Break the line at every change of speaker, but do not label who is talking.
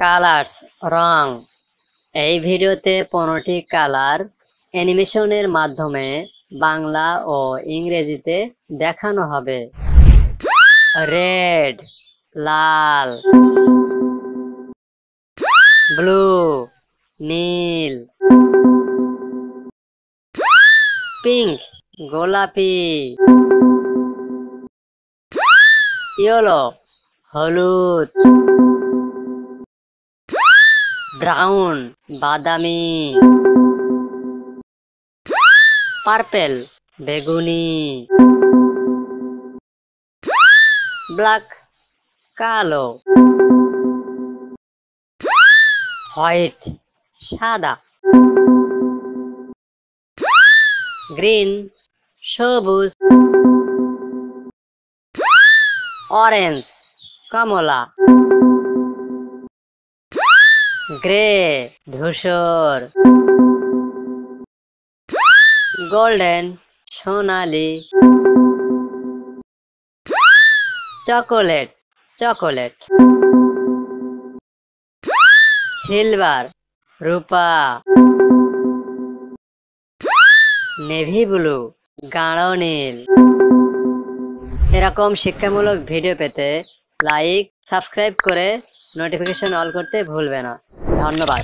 Colours রং। এই ভিডিওতে 15টি colour অ্যানিমেশনের মাধ্যমে বাংলা ও ইংরেজিতে দেখানো হবে। রেড লাল, ব্লু নীল, পিঙ্ক গোলাপি, ইয়েলো হলুদ, ব্রাউন বাদামি, পার্পেল বেগুনি, ব্ল্যাক কালো, হোয়াইট সাদা, গ্রিন সবুজ, অরেঞ্জ কমলা, গ্রে ধূসর, গোল্ডেন সোনালি, চকোলেট চকোলেট, সিলভার রূপা, নেভি ব্লু গাঢ় নীল। এরকম শিক্ষামূলক ভিডিও পেতে লাইক সাবস্ক্রাইব করে নোটিফিকেশন অল করতে ভুলবে না। ধন্যবাদ।